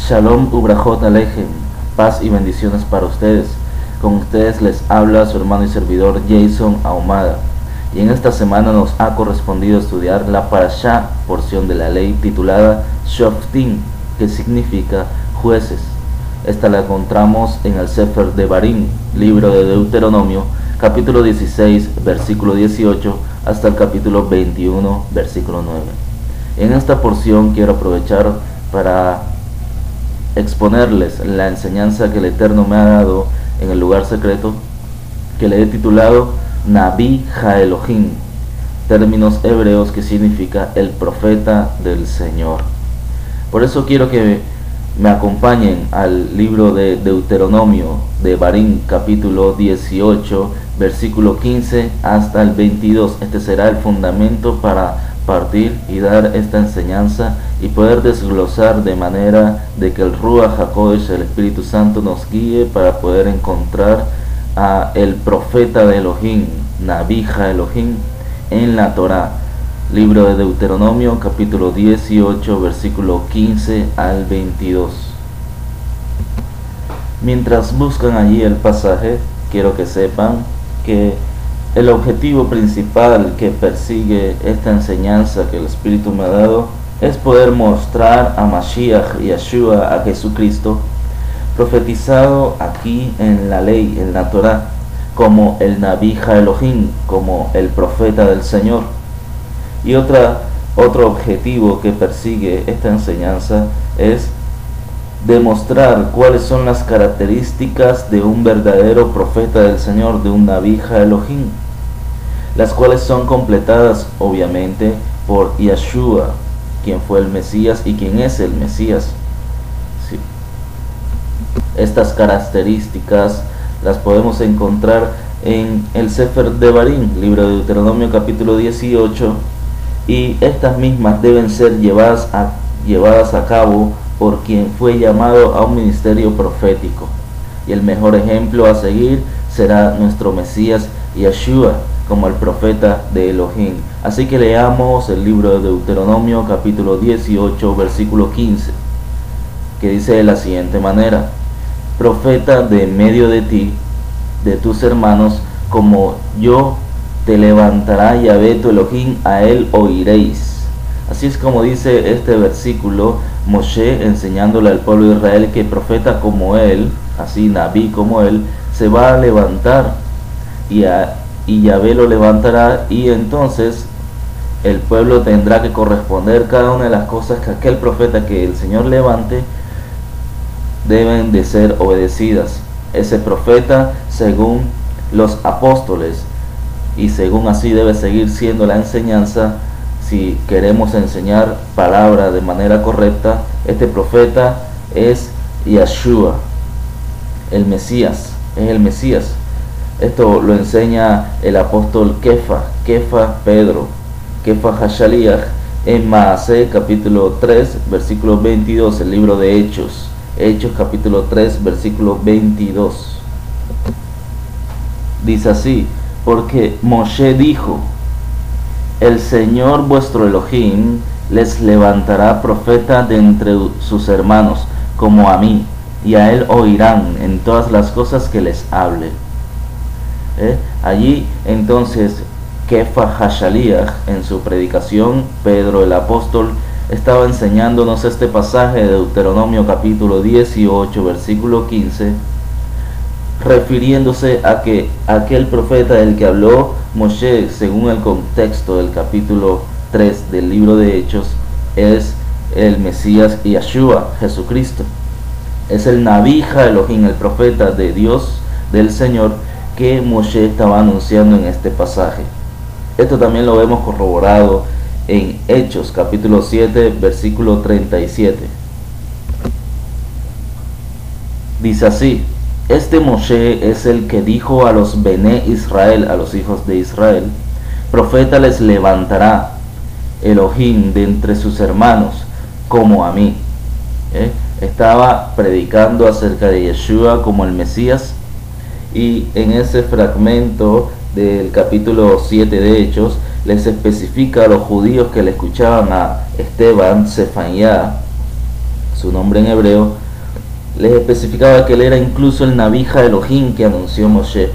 Shalom Ubrajot Alejem, paz y bendiciones para ustedes. Con ustedes les habla su hermano y servidor Jason Ahumada. Y en esta semana nos ha correspondido estudiar la Parashá, porción de la ley titulada Shoftim, que significa jueces. Esta la encontramos en el Sefer Devarim, libro de Deuteronomio, capítulo 16, versículo 18, hasta el capítulo 21, versículo 9. En esta porción quiero aprovechar para exponerles la enseñanza que el Eterno me ha dado en el lugar secreto, que le he titulado Nabi Ha-Elohim, términos hebreos que significa el profeta del Señor. Por eso quiero que me acompañen al libro de Deuteronomio, de Devarim, capítulo 18, versículo 15 hasta el 22. Este será el fundamento para partir y dar esta enseñanza y poder desglosar de manera de que el Ruach HaKodesh, el Espíritu Santo, nos guíe para poder encontrar a el profeta de Elohim, Nabi Ha-Elohim, en la Torah. Libro de Deuteronomio, capítulo 18, versículo 15 al 22. Mientras buscan allí el pasaje, quiero que sepan que el objetivo principal que persigue esta enseñanza que el Espíritu me ha dado es poder mostrar a Mashiach y Yeshua, a Jesucristo, profetizado aquí en la ley, en la Torah, como el Nabi Ha-Elohim, como el profeta del Señor. Y otro objetivo que persigue esta enseñanza es demostrar cuáles son las características de un verdadero profeta del Señor, de un Nabi Ha-Elohim, las cuales son completadas obviamente por Yeshua, quien fue el Mesías y quien es el Mesías. Sí. Estas características las podemos encontrar en el Sefer Devarim, libro de Deuteronomio, capítulo 18, y estas mismas deben ser llevadas a cabo por quien fue llamado a un ministerio profético. Y el mejor ejemplo a seguir será nuestro Mesías Yeshua, como el profeta de Elohim. Así que leamos el libro de Deuteronomio, capítulo 18, versículo 15, que dice de la siguiente manera: profeta de medio de ti, de tus hermanos, como yo te levantará Yahvé tu Elohim, a él oiréis. Así es como dice este versículo, Moshe enseñándole al pueblo de Israel que profeta como él, así Nabi como él, se va a levantar y Yahvé lo levantará, y entonces el pueblo tendrá que corresponder cada una de las cosas que aquel profeta que el Señor levante deben de ser obedecidas. Ese profeta según los apóstoles, y según así debe seguir siendo la enseñanza si queremos enseñar palabra de manera correcta. Este profeta es Yeshua, el Mesías, es el Mesías. Esto lo enseña el apóstol Kefa Pedro, Kefa Hashaliach, en Maaseh capítulo 3, versículo 22, el libro de Hechos capítulo 3, versículo 22. Dice así: porque Moshe dijo, el Señor vuestro Elohim les levantará profeta de entre sus hermanos, como a mí, y a él oirán en todas las cosas que les hable. Allí entonces Kefa Hashaliach, en su predicación, Pedro el apóstol, estaba enseñándonos este pasaje de Deuteronomio capítulo 18, versículo 15, refiriéndose a que aquel profeta del que habló Moshe, según el contexto del capítulo 3 del libro de Hechos, es el Mesías Yeshua, Jesucristo. Es el Nabi Ha-Elohim, el profeta de Dios, del Señor, que Moshe estaba anunciando en este pasaje. Esto también lo vemos corroborado en Hechos capítulo 7, versículo 37. Dice así: este Moshe es el que dijo a los Bené Israel, a los hijos de Israel, profeta les levantará Elohim de entre sus hermanos, como a mí. Estaba predicando acerca de Yeshua como el Mesías, y en ese fragmento del capítulo 7 de Hechos les especifica a los judíos que le escuchaban a Esteban, Sefanía, su nombre en hebreo, les especificaba que él era incluso el Nabija Elohim que anunció Moshe.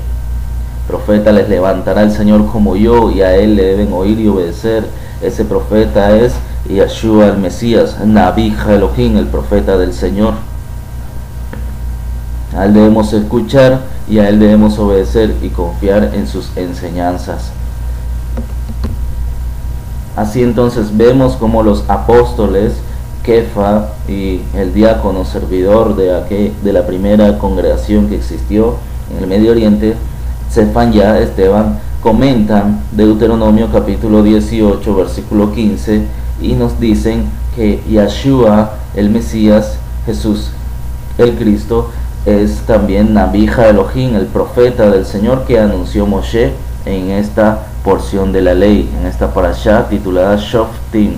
Profeta les levantará el Señor como yo, y a él le deben oír y obedecer. Ese profeta es Yeshua el Mesías, Nabija Elohim, el profeta del Señor. A él debemos escuchar y a él debemos obedecer y confiar en sus enseñanzas. Así entonces vemos como los apóstoles, Kefa y el diácono servidor de la primera congregación que existió en el Medio Oriente, Sefanya, Esteban, comentan Deuteronomio capítulo 18 versículo 15 y nos dicen que Yeshua el Mesías, Jesús el Cristo, es también Nabija Elohim, el profeta del Señor que anunció Moshe en esta porción de la ley, en esta parashá titulada Shoftim.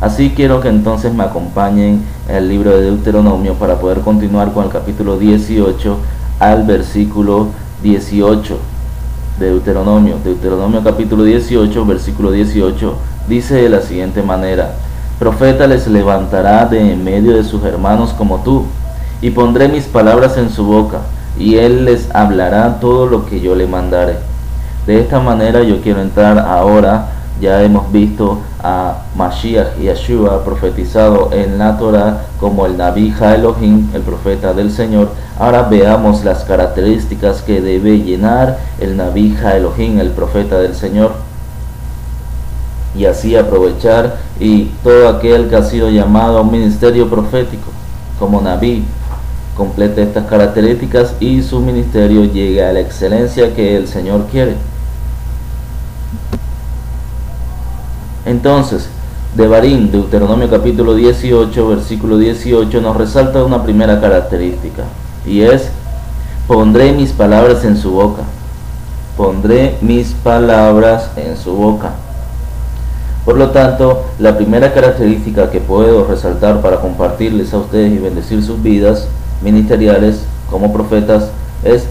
Así quiero que entonces me acompañen el libro de Deuteronomio para poder continuar con el capítulo 18 al versículo 18. Deuteronomio capítulo 18, versículo 18, dice de la siguiente manera: Profeta les levantará de en medio de sus hermanos como tú, y pondré mis palabras en su boca, y él les hablará todo lo que yo le mandare. De esta manera yo quiero entrar ahora. Ya hemos visto a Mashiach Yeshua profetizado en la Torah como el Nabija Elohim, el profeta del Señor. Ahora veamos las características que debe llenar el Nabija Elohim, el profeta del Señor, y así aprovechar y todo aquel que ha sido llamado a un ministerio profético como Nabí complete estas características y su ministerio llegue a la excelencia que el Señor quiere. Entonces, Devarim, Deuteronomio capítulo 18, versículo 18, nos resalta una primera característica, y es: pondré mis palabras en su boca. Pondré mis palabras en su boca. Por lo tanto, la primera característica que puedo resaltar para compartirles a ustedes y bendecir sus vidas ministeriales como profetas es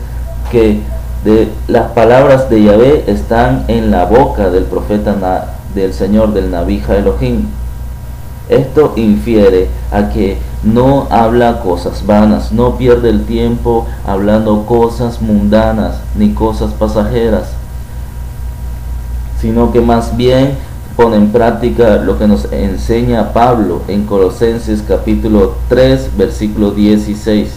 que las palabras de Yahvé están en la boca del profeta del Señor, del Nabija Elohim. Esto infiere a que no habla cosas vanas, no pierde el tiempo hablando cosas mundanas ni cosas pasajeras, sino que más bien pone en práctica lo que nos enseña Pablo en Colosenses capítulo 3 versículo 16,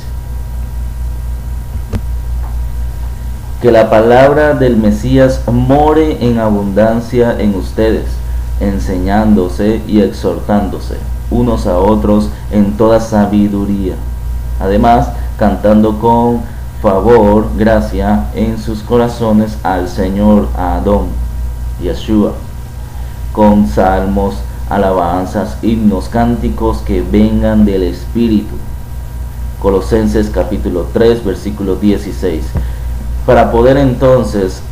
que la palabra del Mesías more en abundancia en ustedes, enseñándose y exhortándose unos a otros en toda sabiduría, además cantando con favor, gracia en sus corazones al Señor Adón, Yeshua, con salmos, alabanzas, himnos, cánticos que vengan del Espíritu. Colosenses capítulo 3 versículo 16. Para poder entonces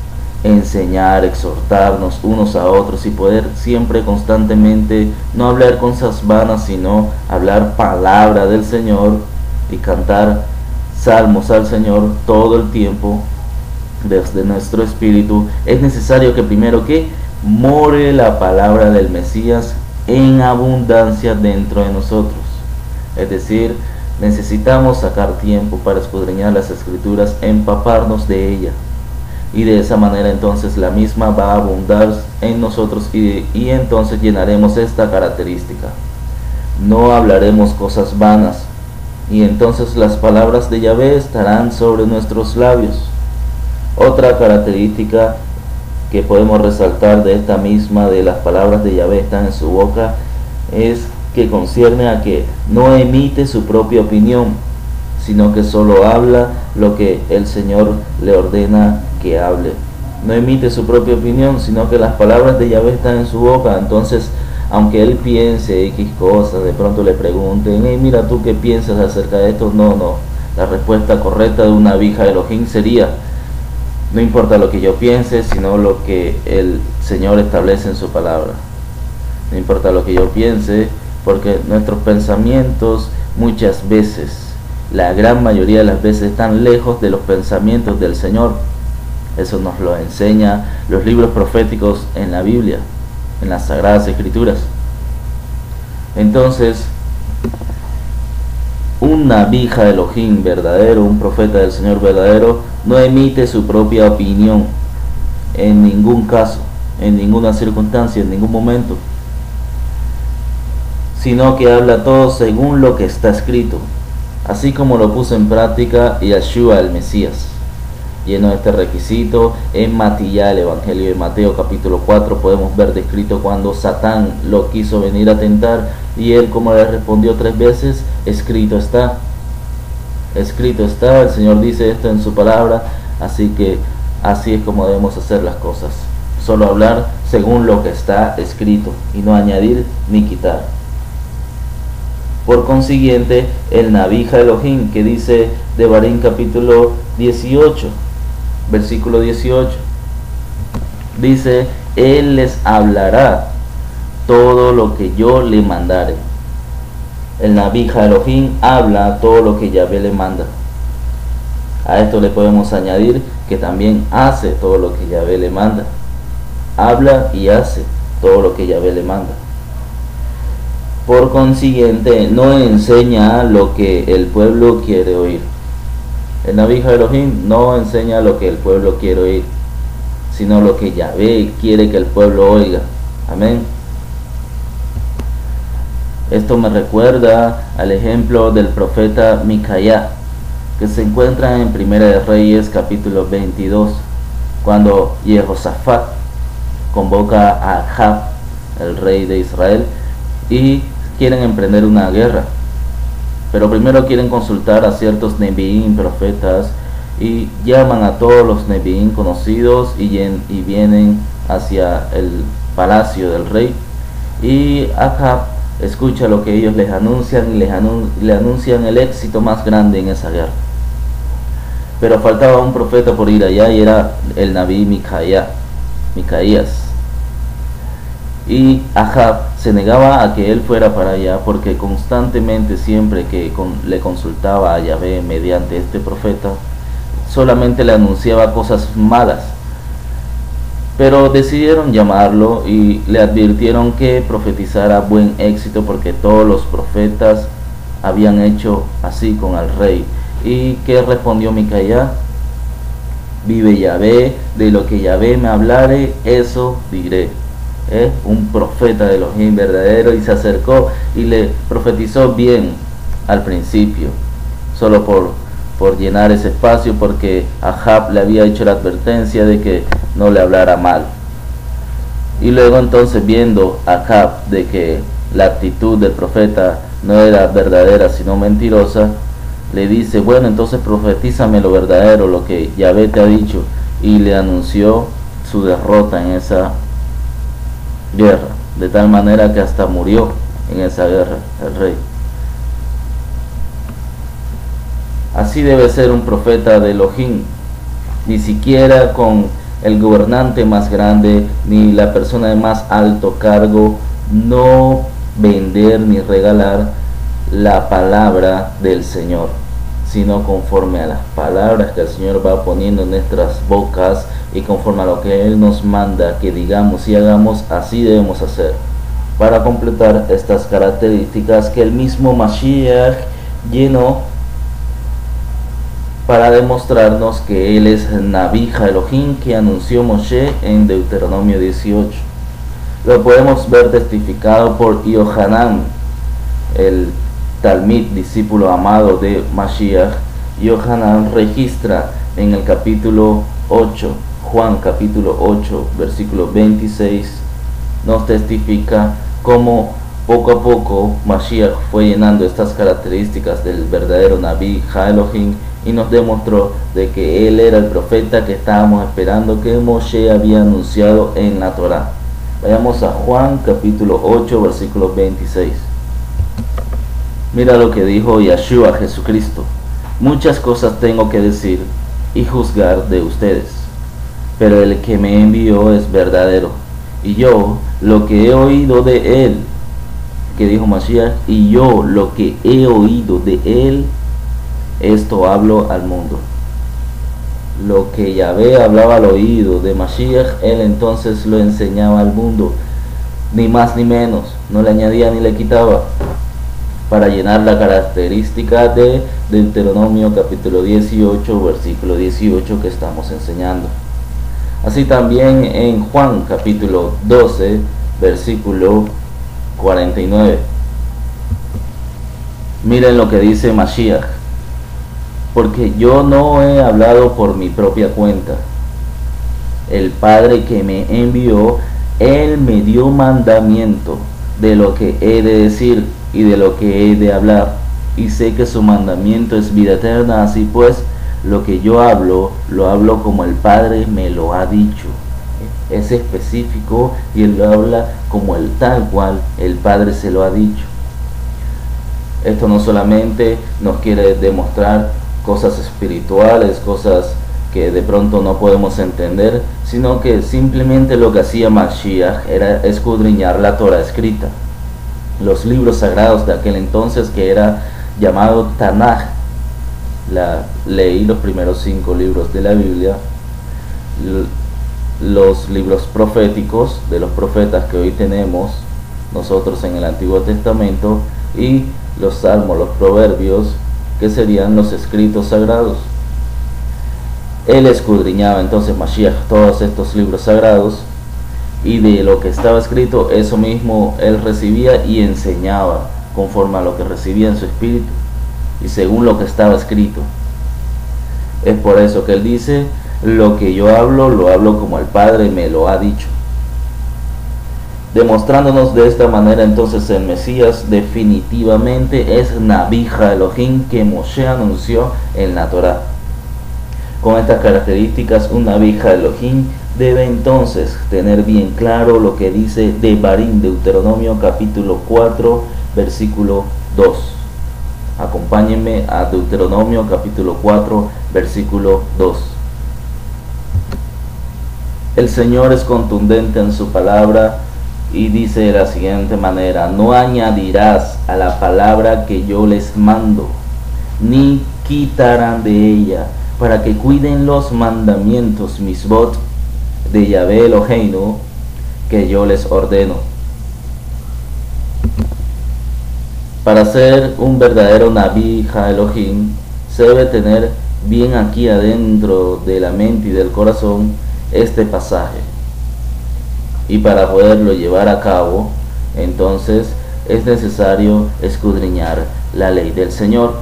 enseñar, exhortarnos unos a otros y poder siempre constantemente no hablar cosas vanas, sino hablar palabra del Señor y cantar salmos al Señor todo el tiempo desde nuestro espíritu, es necesario que primero que more la palabra del Mesías en abundancia dentro de nosotros. Es decir, necesitamos sacar tiempo para escudriñar las Escrituras, empaparnos de ella, y de esa manera entonces la misma va a abundar en nosotros y entonces llenaremos esta característica. No hablaremos cosas vanas, y entonces las palabras de Yahvé estarán sobre nuestros labios. Otra característica que podemos resaltar de esta misma, de las palabras de Yahvé están en su boca, es que concierne a que no emite su propia opinión, sino que solo habla lo que el Señor le ordena que hable. No emite su propia opinión, sino que las palabras de Yahvé están en su boca. Entonces, aunque él piense X cosas, de pronto le pregunten: hey, mira, ¿tú qué piensas acerca de esto? No. La respuesta correcta de una Nabija Elohim sería: no importa lo que yo piense, sino lo que el Señor establece en su palabra. No importa lo que yo piense, porque nuestros pensamientos muchas veces, la gran mayoría de las veces, están lejos de los pensamientos del Señor. Eso nos lo enseña los libros proféticos en la Biblia, en las Sagradas Escrituras. Entonces, Un Naví Elohim verdadero, un profeta del Señor verdadero, no emite su propia opinión en ningún caso, en ninguna circunstancia, en ningún momento, sino que habla todo según lo que está escrito, así como lo puso en práctica Yeshua el Mesías. Lleno de este requisito, en Matillá, el Evangelio de Mateo capítulo 4, podemos ver descrito cuando Satán lo quiso venir a tentar, y él, como le respondió 3 veces, escrito está, el Señor dice esto en su palabra, así que así es como debemos hacer las cosas, solo hablar según lo que está escrito, y no añadir ni quitar. Por consiguiente, el Naví Elohim, que dice Devarim capítulo 18, versículo 18, dice: Él les hablará todo lo que yo le mandare. El Naví Elohim habla todo lo que Yahvé le manda. A esto le podemos añadir que también hace todo lo que Yahvé le manda. Habla y hace todo lo que Yahvé le manda. Por consiguiente, no enseña lo que el pueblo quiere oír. El Naví Elohim no enseña lo que el pueblo quiere oír, sino lo que Yahvé quiere que el pueblo oiga. Amén. Esto me recuerda al ejemplo del profeta Micaía, que se encuentra en Primera de Reyes capítulo 22, cuando Jehosafat convoca a Ahab, el rey de Israel, y quieren emprender una guerra. Pero primero quieren consultar a ciertos Neviín, profetas, y llaman a todos los Neviín conocidos y vienen hacia el palacio del rey. Y Ahab escucha lo que ellos les anuncian y le anuncian el éxito más grande en esa guerra. Pero faltaba un profeta por ir allá, y era el Naví Micaías. Y Ahab se negaba a que él fuera para allá, porque constantemente, siempre que le consultaba a Yahvé mediante este profeta, solamente le anunciaba cosas malas. Pero decidieron llamarlo y le advirtieron que profetizara buen éxito, porque todos los profetas habían hecho así con el rey. ¿Y qué respondió Micaía? Vive Yahvé, de lo que Yahvé me hablare, eso diré. Un profeta de Elohim verdadero, y se acercó y le profetizó bien al principio, solo por llenar ese espacio, porque Ahab le había hecho la advertencia de que no le hablara mal. Y luego entonces, viendo Ahab de que la actitud del profeta no era verdadera sino mentirosa, le dice: bueno, entonces profetízame lo verdadero, lo que Yahvé te ha dicho. Y le anunció su derrota en esa guerra, de tal manera que hasta murió en esa guerra el rey. Así debe ser un profeta de Elohim. Ni siquiera con el gobernante más grande ni la persona de más alto cargo, no vender ni regalar la palabra del Señor, sino conforme a las palabras que el Señor va poniendo en nuestras bocas, y conforme a lo que Él nos manda que digamos y hagamos, así debemos hacer, para completar estas características que el mismo Mashiach llenó, para demostrarnos que Él es Naví Elohim, que anunció Moshe en Deuteronomio 18. Lo podemos ver testificado por Yohanan, el Talmid, discípulo amado de Mashiach. Yohanan registra en el capítulo 8, Juan capítulo 8, versículo 26, nos testifica cómo poco a poco Mashiach fue llenando estas características del verdadero Naví Elohim, y nos demostró de que él era el profeta que estábamos esperando, que Moshe había anunciado en la Torá. Vayamos a Juan capítulo 8, versículo 26. Mira lo que dijo Yeshua Jesucristo: muchas cosas tengo que decir y juzgar de ustedes, pero el que me envió es verdadero, y yo lo que he oído de él, que dijo Mashiach, y yo lo que he oído de él, esto hablo al mundo. Lo que Yahvé hablaba al oído de Mashiach, él entonces lo enseñaba al mundo, ni más ni menos, no le añadía ni le quitaba, para llenar la característica de Deuteronomio capítulo 18, versículo 18 que estamos enseñando. Así también en Juan capítulo 12, versículo 49. Miren lo que dice Mashiach: porque yo no he hablado por mi propia cuenta. El Padre que me envió, Él me dio mandamiento de lo que he de decir y de lo que he de hablar, y sé que su mandamiento es vida eterna. Así pues, lo que yo hablo, lo hablo como el Padre me lo ha dicho. Es específico y Él lo habla como el tal cual el Padre se lo ha dicho. Esto no solamente nos quiere demostrar cosas espirituales, cosas que de pronto no podemos entender, sino que simplemente lo que hacía Mashiach era escudriñar la Torah escrita, los libros sagrados de aquel entonces, que era llamado Tanaj. Leí los primeros 5 libros de la Biblia, los libros proféticos de los profetas que hoy tenemos nosotros en el Antiguo Testamento, y los salmos, los proverbios, que serían los escritos sagrados. Él escudriñaba entonces, Mashiach, todos estos libros sagrados, y de lo que estaba escrito, eso mismo él recibía y enseñaba conforme a lo que recibía en su espíritu y según lo que estaba escrito. Es por eso que él dice: lo que yo hablo, lo hablo como el Padre me lo ha dicho. Demostrándonos de esta manera entonces el Mesías definitivamente es Naví Elohim, que Moshe anunció en la Torah. Con estas características, un Naví Elohim debe entonces tener bien claro lo que dice Devarim, Deuteronomio capítulo 4, versículo 2. Acompáñenme a Deuteronomio capítulo 4, versículo 2. El Señor es contundente en su palabra y dice de la siguiente manera: no añadirás a la palabra que yo les mando, ni quitarán de ella, para que cuiden los mandamientos misbot de Yahvé Eloheinu que yo les ordeno. Para ser un verdadero Naví Elohim, se debe tener bien aquí adentro de la mente y del corazón este pasaje, y para poderlo llevar a cabo, entonces es necesario escudriñar la ley del Señor,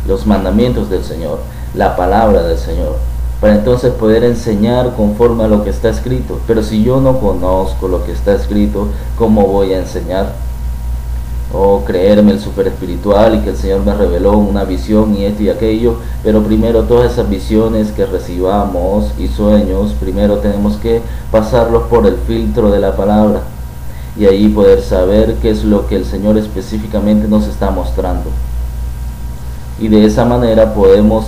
los mandamientos del Señor, la palabra del Señor, para entonces poder enseñar conforme a lo que está escrito. Pero si yo no conozco lo que está escrito, ¿cómo voy a enseñar? O creerme el super espiritual y que el Señor me reveló una visión y esto y aquello, pero primero todas esas visiones que recibamos y sueños, primero tenemos que pasarlos por el filtro de la palabra, y allí poder saber qué es lo que el Señor específicamente nos está mostrando, y de esa manera podemos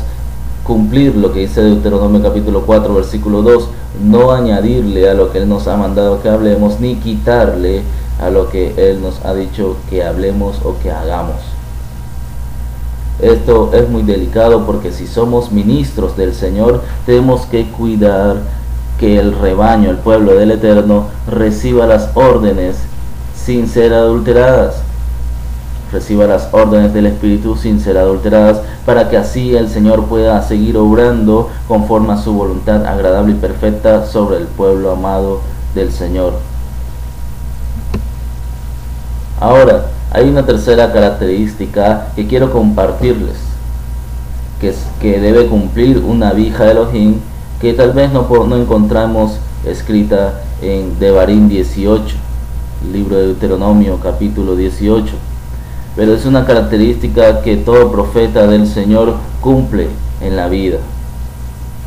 cumplir lo que dice Deuteronomio capítulo 4, versículo 2, no añadirle a lo que Él nos ha mandado que hablemos, ni quitarle a lo que Él nos ha dicho que hablemos o que hagamos. Esto es muy delicado, porque si somos ministros del Señor, tenemos que cuidar que el rebaño, el pueblo del Eterno, reciba las órdenes sin ser adulteradas, reciba las órdenes del Espíritu sin ser adulteradas, para que así el Señor pueda seguir obrando conforme a su voluntad agradable y perfecta sobre el pueblo amado del Señor. Ahora, hay una tercera característica que quiero compartirles, que debe cumplir un Naví Elohim, que tal vez no encontramos escrita en Devarim 18, libro de Deuteronomio capítulo 18, pero es una característica que todo profeta del Señor cumple en la vida,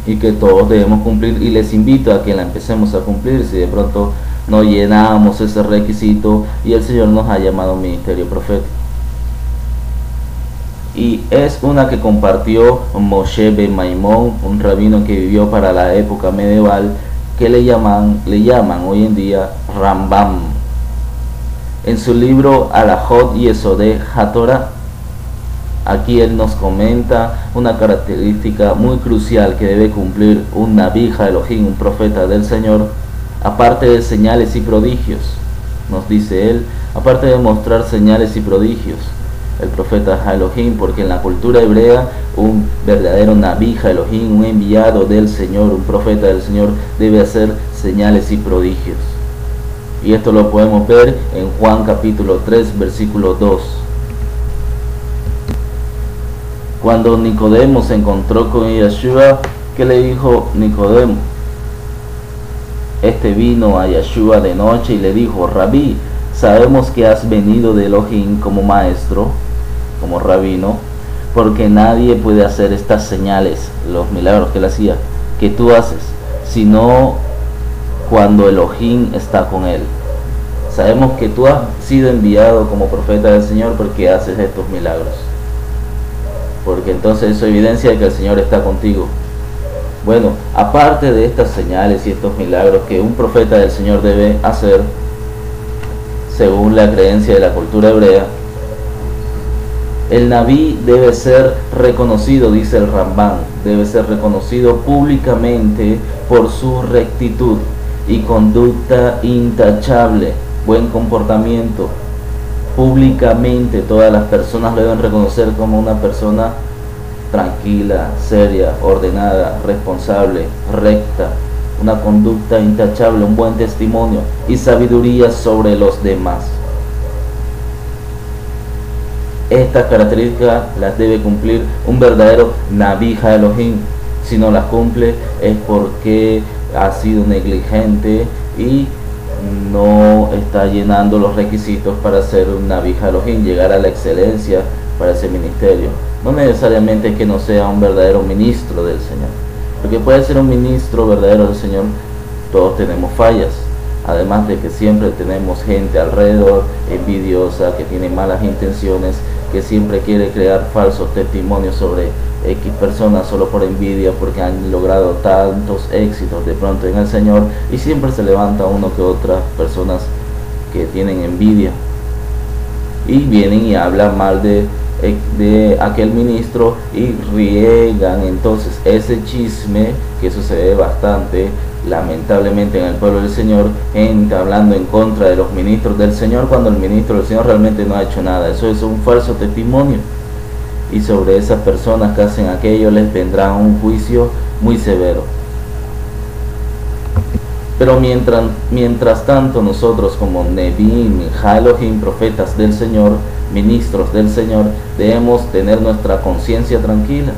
y que todos debemos cumplir, y les invito a que la empecemos a cumplir si de pronto no llenamos ese requisito y el Señor nos ha llamado a un ministerio profético. Y es una que compartió Moshe ben Maimón, un rabino que vivió para la época medieval, que le llaman hoy en día Rambam. En su libro Alajot Yesodeh HaTorah, aquí él nos comenta una característica muy crucial que debe cumplir un Naví Elohim, un profeta del Señor, aparte de señales y prodigios. Nos dice él, aparte de mostrar señales y prodigios, el profeta Elohim, porque en la cultura hebrea un verdadero Naví Elohim, un enviado del Señor, un profeta del Señor, debe hacer señales y prodigios. Y esto lo podemos ver en Juan capítulo 3 versículo 2. Cuando Nicodemo se encontró con Yeshua, ¿qué le dijo Nicodemo? Este vino a Yeshua de noche y le dijo: Rabí, sabemos que has venido de Elohim como maestro, como rabino, porque nadie puede hacer estas señales, los milagros que él hacía, que tú haces, sino cuando Elohim está con él. Sabemos que tú has sido enviado como profeta del Señor porque haces estos milagros, porque entonces eso evidencia que el Señor está contigo. Bueno, aparte de estas señales y estos milagros que un profeta del Señor debe hacer, según la creencia de la cultura hebrea, el Naví debe ser reconocido, dice el Rambán, debe ser reconocido públicamente por su rectitud y conducta intachable, buen comportamiento. Públicamente todas las personas lo deben reconocer como una persona tranquila, seria, ordenada, responsable, recta, una conducta intachable, un buen testimonio y sabiduría sobre los demás. Estas características las debe cumplir un verdadero Naví Elohim. Si no las cumple es porque ha sido negligente y no está llenando los requisitos para ser un Naví Elohim, llegar a la excelencia para ese ministerio. No necesariamente es que no sea un verdadero ministro del Señor, porque puede ser un ministro verdadero del Señor. Todos tenemos fallas, además de que siempre tenemos gente alrededor envidiosa, que tiene malas intenciones, que siempre quiere crear falsos testimonios sobre X personas solo por envidia, porque han logrado tantos éxitos de pronto en el Señor, y siempre se levanta uno que otras personas que tienen envidia y vienen y hablan mal de aquel ministro y riegan entonces ese chisme, que eso se ve bastante lamentablemente en el pueblo del Señor, gente hablando en contra de los ministros del Señor cuando el ministro del Señor realmente no ha hecho nada. Eso es un falso testimonio, y sobre esas personas que hacen aquello les vendrá un juicio muy severo. Pero mientras tanto, nosotros como Nevi'im, Elohim, profetas del Señor, ministros del Señor, debemos tener nuestra conciencia tranquila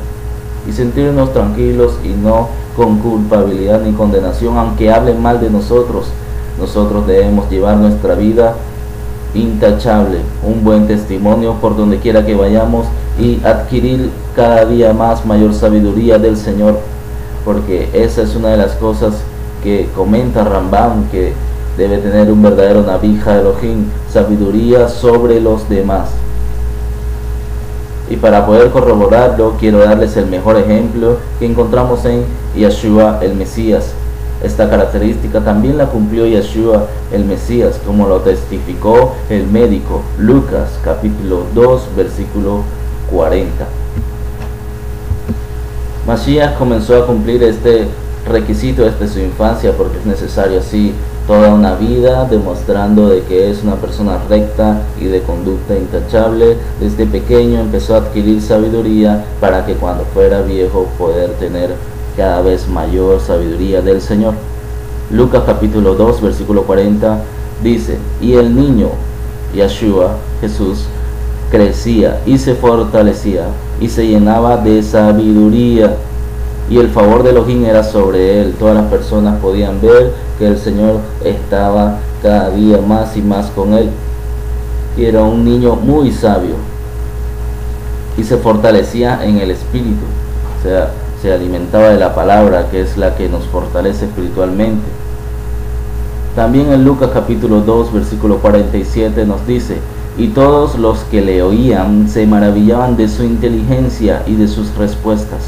y sentirnos tranquilos y no con culpabilidad ni condenación, aunque hablen mal de nosotros. Nosotros debemos llevar nuestra vida intachable, un buen testimonio por donde quiera que vayamos, y adquirir cada día más mayor sabiduría del Señor, porque esa es una de las cosas que comenta Rambam, que debe tener un verdadero Naví Elohim, sabiduría sobre los demás. Y para poder corroborarlo, quiero darles el mejor ejemplo que encontramos en Yeshua el Mesías. Esta característica también la cumplió Yeshua el Mesías, como lo testificó el médico Lucas capítulo 2 versículo 40. Mashiach comenzó a cumplir este requisito desde su infancia, porque es necesario así toda una vida demostrando de que es una persona recta y de conducta intachable. Desde pequeño empezó a adquirir sabiduría para que cuando fuera viejo poder tener cada vez mayor sabiduría del Señor. Lucas capítulo 2 versículo 40 dice: y el niño Yeshua, Jesús, crecía y se fortalecía y se llenaba de sabiduría, y el favor de Elohim era sobre él. Todas las personas podían ver que el Señor estaba cada día más y más con él, y era un niño muy sabio y se fortalecía en el espíritu, o sea, se alimentaba de la palabra, que es la que nos fortalece espiritualmente. También en Lucas capítulo 2 versículo 47 nos dice: y todos los que le oían se maravillaban de su inteligencia y de sus respuestas.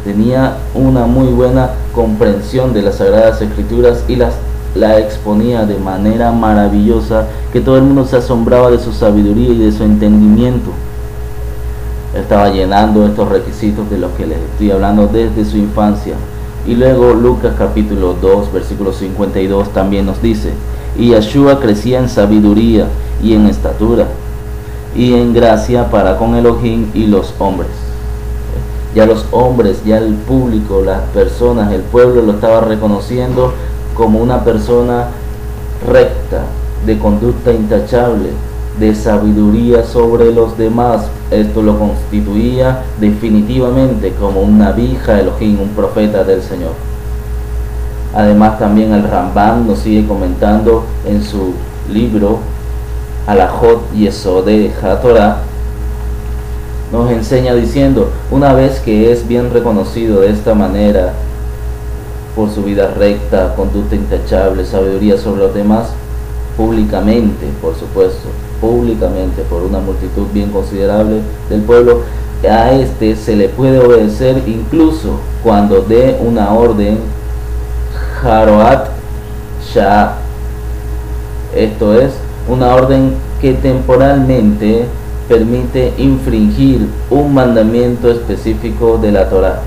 Tenía una muy buena comprensión de las Sagradas Escrituras y la exponía de manera maravillosa, que todo el mundo se asombraba de su sabiduría y de su entendimiento. Estaba llenando estos requisitos de los que les estoy hablando desde su infancia. Y luego Lucas capítulo 2 versículo 52 también nos dice: y Yeshua crecía en sabiduría y en estatura, y en gracia para con Elohim y los hombres. Ya los hombres, ya el público, las personas, el pueblo lo estaba reconociendo como una persona recta, de conducta intachable, de sabiduría sobre los demás. Esto lo constituía definitivamente como un Nabí Elohim, un profeta del Señor. Además, también el Rambam nos sigue comentando en su libro Alajot Yesodei HaTorah, nos enseña diciendo: una vez que es bien reconocido de esta manera por su vida recta, conducta intachable, sabiduría sobre los demás, públicamente, por supuesto, públicamente por una multitud bien considerable del pueblo, a este se le puede obedecer incluso cuando dé una orden Haroat Shah, esto es, una orden que temporalmente permite infringir un mandamiento específico de la Torá,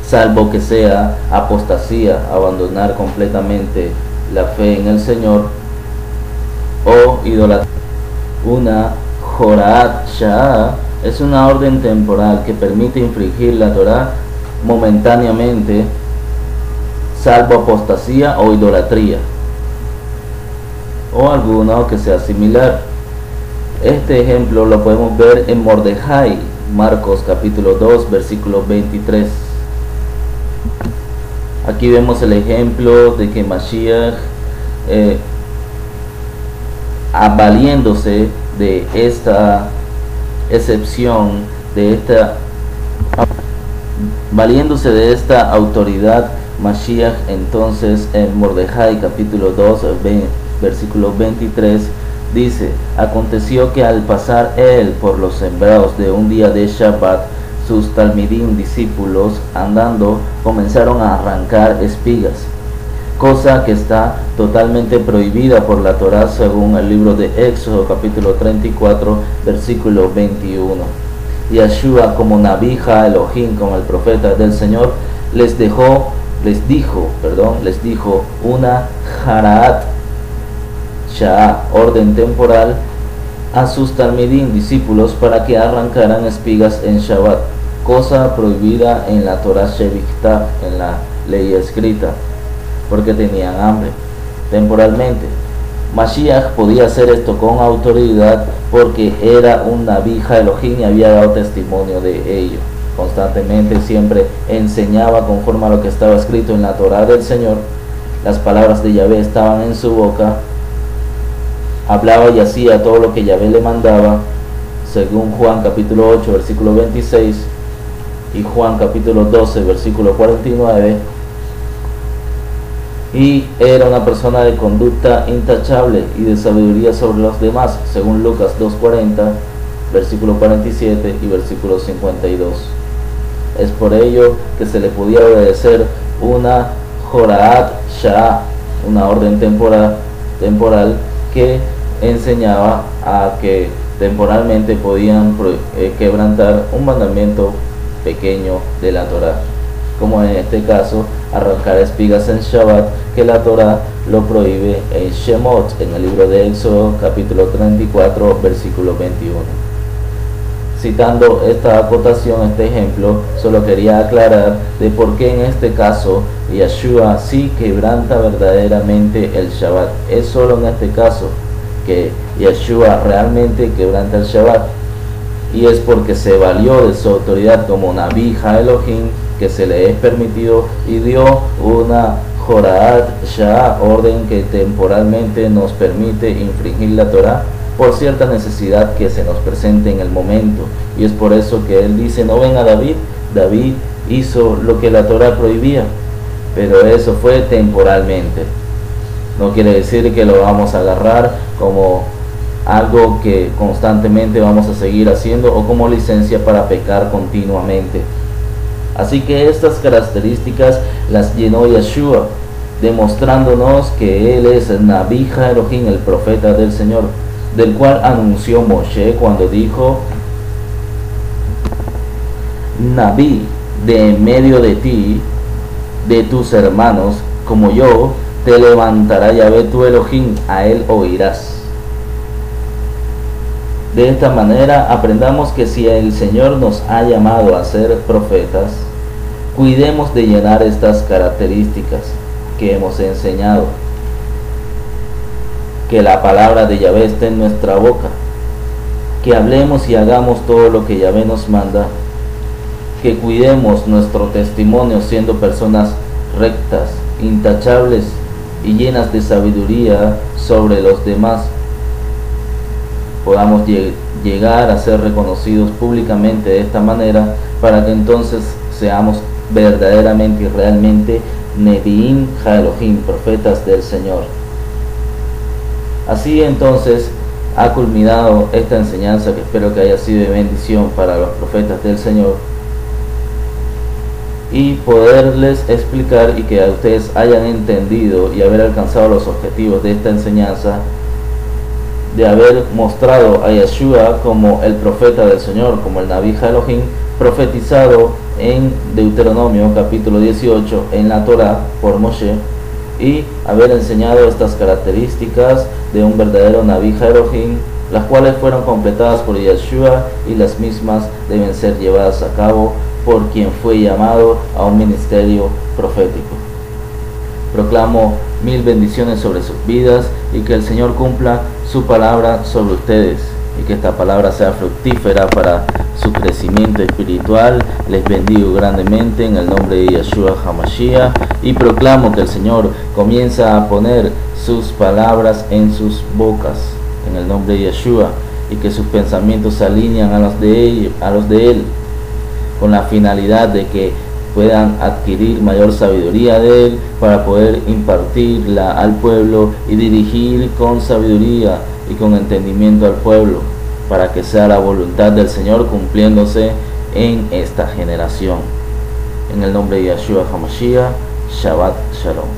salvo que sea apostasía, abandonar completamente la fe en el Señor, o idolatría. Una Horat Shah es una orden temporal que permite infringir la Torá momentáneamente, salvo apostasía o idolatría, o alguno que sea similar. Este ejemplo lo podemos ver en Mordejai, Marcos capítulo 2, versículo 23. Aquí vemos el ejemplo de que Mashiach, valiéndose de esta excepción, valiéndose de esta autoridad, Mashiach entonces en Mordejai capítulo 2, versículo 23, dice: aconteció que al pasar él por los sembrados de un día de Shabbat, sus talmidim, discípulos, andando, comenzaron a arrancar espigas, cosa que está totalmente prohibida por la Torá según el libro de Éxodo capítulo 34, versículo 21. Yeshua, como Nabí Elohim, como el profeta del Señor, les dijo una Haraat Shah, orden temporal, a sus talmidim, discípulos, para que arrancaran espigas en Shabbat, cosa prohibida en la Torah Sheviktah, en la ley escrita, porque tenían hambre temporalmente. Mashiach podía hacer esto con autoridad porque era un Nabí Elohim y había dado testimonio de ello. Constantemente siempre enseñaba conforme a lo que estaba escrito en la Torah del Señor. Las palabras de Yahvé estaban en su boca, hablaba y hacía todo lo que Yahvé le mandaba, según Juan capítulo 8 versículo 26 y Juan capítulo 12 versículo 49, y era una persona de conducta intachable y de sabiduría sobre los demás, según Lucas 2:40 versículo 47 y versículo 52. Es por ello que se le podía obedecer una Horaat Shah, una orden temporal que enseñaba a que temporalmente podían quebrantar un mandamiento pequeño de la Torá, como en este caso arrancar espigas en Shabbat, que la Torá lo prohíbe en Shemot, en el libro de Éxodo capítulo 34 versículo 21. Citando esta acotación, este ejemplo, solo quería aclarar de por qué en este caso Yeshua sí quebranta verdaderamente el Shabbat. Es solo en este caso que Yeshua realmente quebranta el Shabbat, y es porque se valió de su autoridad como Nabí Elohim, que se le es permitido, y dio una Horaat Shah, orden que temporalmente nos permite infringir la Torah por cierta necesidad que se nos presente en el momento. Y es por eso que él dice: no ven a David hizo lo que la Torah prohibía, pero eso fue temporalmente. No quiere decir que lo vamos a agarrar como algo que constantemente vamos a seguir haciendo o como licencia para pecar continuamente. Así que estas características las llenó Yeshua, demostrándonos que él es Nabí Elohim, el profeta del Señor, del cual anunció Moshe cuando dijo: Nabí de en medio de ti, de tus hermanos, como yo, te levantará Yahvé tu Elohim, a él oirás. De esta manera aprendamos que si el Señor nos ha llamado a ser profetas, cuidemos de llenar estas características que hemos enseñado. Que la palabra de Yahvé esté en nuestra boca, que hablemos y hagamos todo lo que Yahvé nos manda, que cuidemos nuestro testimonio siendo personas rectas, intachables y llenas de sabiduría sobre los demás, podamos llegar a ser reconocidos públicamente de esta manera, para que entonces seamos verdaderamente y realmente Nevi'im HaElohim, profetas del Señor. Así entonces ha culminado esta enseñanza, que espero que haya sido de bendición para los profetas del Señor, y poderles explicar y que ustedes hayan entendido y haber alcanzado los objetivos de esta enseñanza, de haber mostrado a Yeshua como el profeta del Señor, como el Naví HaElohim, profetizado en Deuteronomio capítulo 18 en la Torá por Moshe, y haber enseñado estas características de un verdadero Naví HaElohim, las cuales fueron completadas por Yeshua, y las mismas deben ser llevadas a cabo por quien fue llamado a un ministerio profético. Proclamo 1000 bendiciones sobre sus vidas, y que el Señor cumpla su palabra sobre ustedes, y que esta palabra sea fructífera para su crecimiento espiritual. Les bendigo grandemente en el nombre de Yeshua HaMashiach, y proclamo que el Señor comienza a poner sus palabras en sus bocas en el nombre de Yeshua, y que sus pensamientos se alinean a los de Él, con la finalidad de que puedan adquirir mayor sabiduría de Él, para poder impartirla al pueblo y dirigir con sabiduría y con entendimiento al pueblo, para que sea la voluntad del Señor cumpliéndose en esta generación. En el nombre de Yeshua HaMashiach, Shabbat Shalom.